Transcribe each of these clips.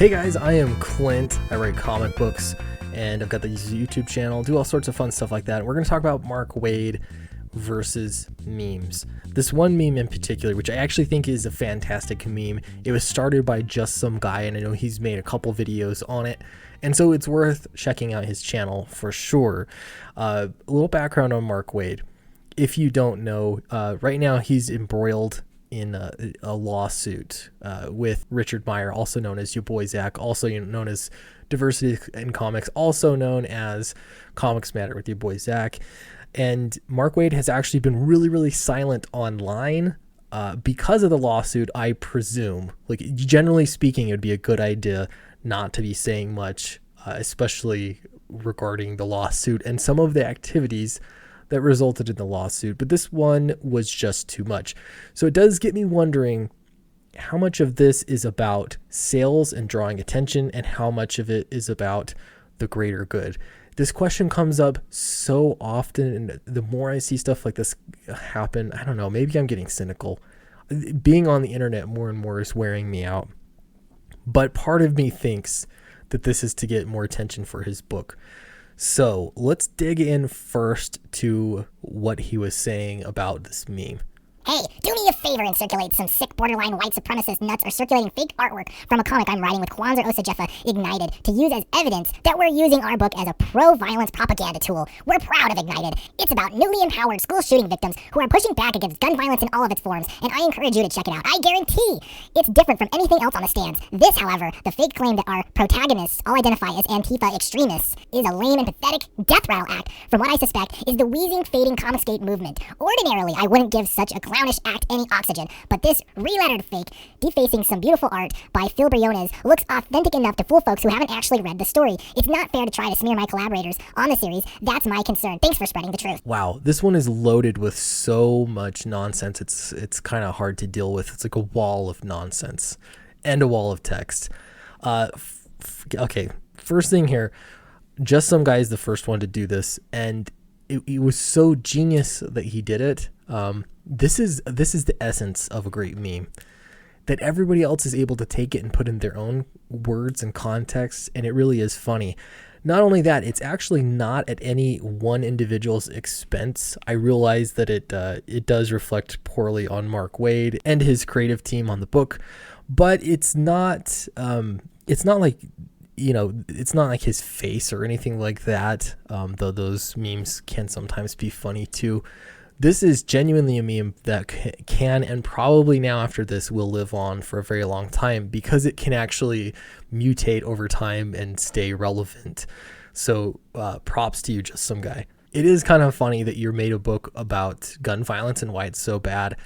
Hey guys, I am Clint. I write comic books and I've got this YouTube channel, do all sorts of fun stuff like that. We're going to talk about Mark Waid versus memes. This one meme in particular, which I actually think is a fantastic meme. It was started by just some guy, and I know he's made a couple videos on it, and so it's worth checking out his channel for sure. A little background on Mark Waid. If you don't know, right now he's embroiled in a lawsuit with Richard Meyer, also known as your boy Zach, also known as Diversity in Comics, also known as Comics Matter with your boy Zach. And Mark Waid has actually been really silent online because of the lawsuit, I presume. Like, generally speaking, it would be a good idea not to be saying much, especially regarding the lawsuit and some of the activities that resulted in the lawsuit. But this one was just too much. So it does get me wondering how much of this is about sales and drawing attention and how much of it is about the greater good. This question comes up so often, and the more I see stuff like this happen, I don't know, maybe I'm getting cynical. Being on the internet more and more is wearing me out. But part of me thinks that this is to get more attention for his book. So let's dig in first to what he was saying about this meme. Hey, do me a favor and circulate some sick borderline white supremacist nuts or circulating fake artwork from a comic I'm writing with Kwanzaa Osajefa Ignited to use as evidence that we're using our book as a pro-violence propaganda tool. We're proud of Ignited. It's about newly empowered school shooting victims who are pushing back against gun violence in all of its forms, and I encourage you to check it out. I guarantee it's different from anything else on the stands. This, however, the fake claim that our protagonists all identify as Antifa extremists, is a lame and pathetic death rattle act from what I suspect is the wheezing, fading Comicsgate movement. Ordinarily, I wouldn't give such a clownish act any oxygen, but this re-lettered fake, defacing some beautiful art by Phil Briones, looks authentic enough to fool folks who haven't actually read the story. It's not fair to try to smear my collaborators on the series. That's my concern. Thanks for spreading the truth. Wow, this one is loaded with so much nonsense. It's kind of hard to deal with. It's like a wall of nonsense and a wall of text. Okay, first thing here, just some guy is the first one to do this, and it was so genius that he did it. This is the essence of a great meme, that everybody else is able to take it and put in their own words and context, and it really is funny. Not only that, it's actually not at any one individual's expense. I realize that it does reflect poorly on Mark Waid and his creative team on the book, but it's not like, it's not like his face or anything like that, though those memes can sometimes be funny too. This is genuinely a meme that can and probably now after this will live on for a very long time because it can actually mutate over time and stay relevant. So props to you, just some guy. It is kind of funny that you made a book about gun violence and why it's so bad,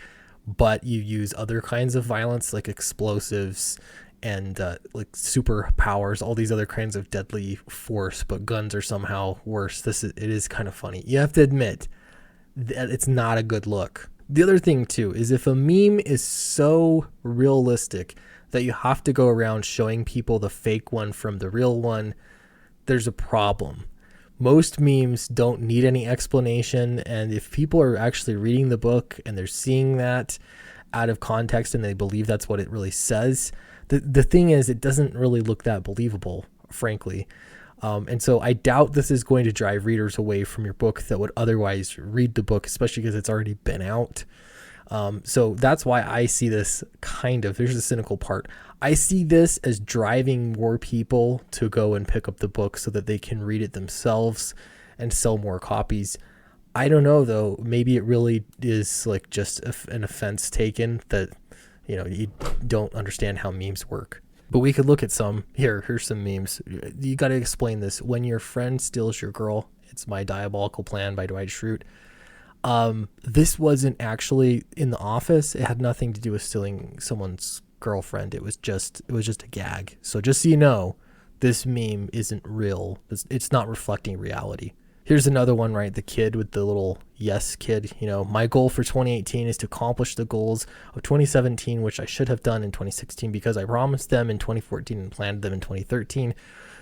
but you use other kinds of violence like explosives and like superpowers, all these other kinds of deadly force, but guns are somehow worse. It is kind of funny. You have to admit that it's not a good look. The other thing too is if a meme is so realistic that you have to go around showing people the fake one from the real one, there's a problem. Most memes don't need any explanation, and if people are actually reading the book and they're seeing that out of context and they believe that's what it really says, the thing is it doesn't really look that believable, frankly. And so I doubt this is going to drive readers away from your book that would otherwise read the book, especially because it's already been out. So that's why I see this there's the cynical part. I see this as driving more people to go and pick up the book so that they can read it themselves and sell more copies. I don't know though. Maybe it really is like just an offense taken that, you don't understand how memes work. But we could look at some. Here's some memes. You got to explain this. When your friend steals your girl, it's my diabolical plan by Dwight Schrute. This wasn't actually in The Office. It had nothing to do with stealing someone's girlfriend. It was just a gag. So just so you know, this meme isn't real. It's not reflecting reality. Here's another one, right? The kid with the little yes kid. My goal for 2018 is to accomplish the goals of 2017, which I should have done in 2016 because I promised them in 2014 and planned them in 2013.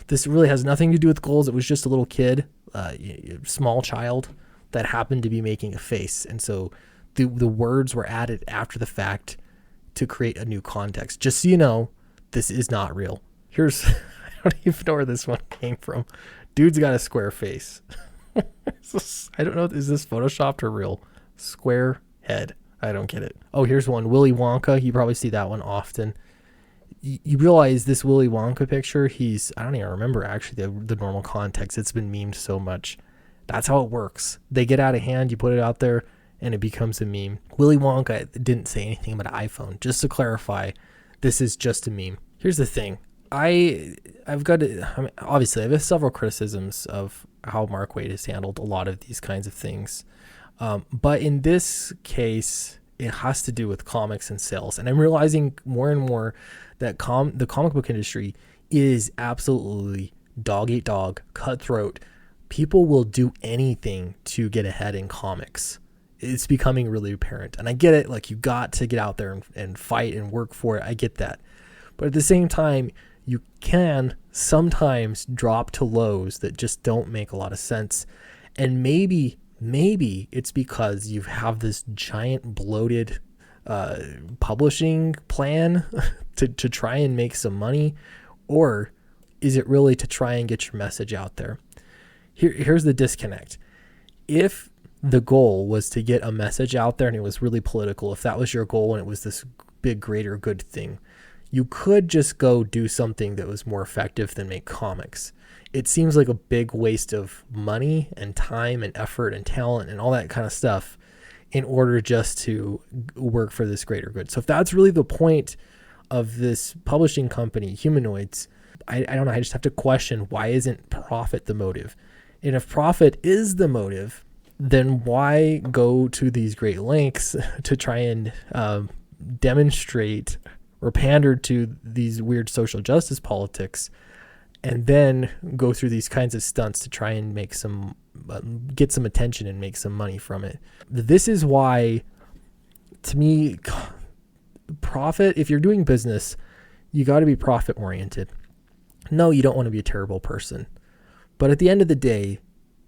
This really has nothing to do with goals. It was just a little kid, small child that happened to be making a face. And so the words were added after the fact to create a new context. Just so you know, this is not real. Here's I don't even know where this one came from. Dude's got a square face. I don't know, is this photoshopped or real? Square head. I don't get it. Oh, here's one. Willy Wonka. You probably see that one often. You realize this Willy Wonka picture, I don't even remember actually the normal context. It's been memed so much. That's how it works. They get out of hand, you put it out there, and it becomes a meme. Willy Wonka didn't say anything about an iPhone. Just to clarify, this is just a meme. Here's the thing. Obviously, I have several criticisms of how Mark Waid has handled a lot of these kinds of things. But in this case, it has to do with comics and sales. And I'm realizing more and more that the comic book industry is absolutely dog eat dog, cutthroat. People will do anything to get ahead in comics. It's becoming really apparent. And I get it. Like, you got to get out there and fight and work for it. I get that. But at the same time, you can sometimes drop to lows that just don't make a lot of sense. And maybe it's because you have this giant bloated publishing plan to try and make some money, or is it really to try and get your message out there? Here's the disconnect. If the goal was to get a message out there and it was really political, if that was your goal and it was this big, greater good thing, you could just go do something that was more effective than make comics. It seems like a big waste of money and time and effort and talent and all that kind of stuff in order just to work for this greater good. So if that's really the point of this publishing company, Humanoids, I don't know. I just have to question, why isn't profit the motive? And if profit is the motive, then why go to these great lengths to try and demonstrate or pander to these weird social justice politics, and then go through these kinds of stunts to try and make get some attention and make some money from it? This is why, to me, profit, if you're doing business, you got to be profit oriented. No, you don't want to be a terrible person. But at the end of the day,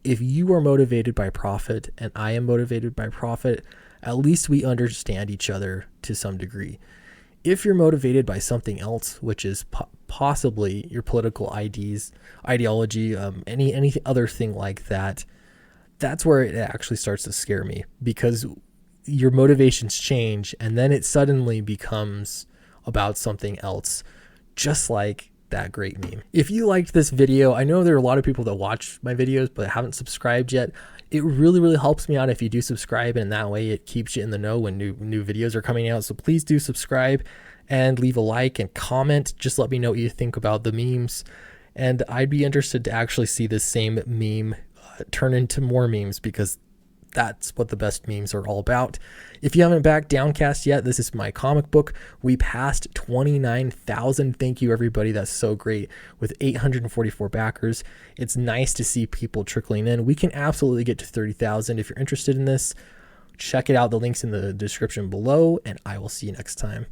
if you are motivated by profit and I am motivated by profit, at least we understand each other to some degree. If you're motivated by something else, which is possibly your political ideology, any other thing like that, that's where it actually starts to scare me, because your motivations change and then it suddenly becomes about something else, just like that great meme. If you liked this video, I know there are a lot of people that watch my videos but haven't subscribed yet. It really, really helps me out if you do subscribe, and that way it keeps you in the know when new videos are coming out. So please do subscribe and leave a like and comment. Just let me know what you think about the memes, and I'd be interested to actually see this same meme turn into more memes, because that's what the best memes are all about. If you haven't backed Downcast yet, this is my comic book. We passed 29,000. Thank you, everybody. That's so great. With 844 backers, it's nice to see people trickling in. We can absolutely get to 30,000. If you're interested in this, check it out. The link's in the description below, and I will see you next time.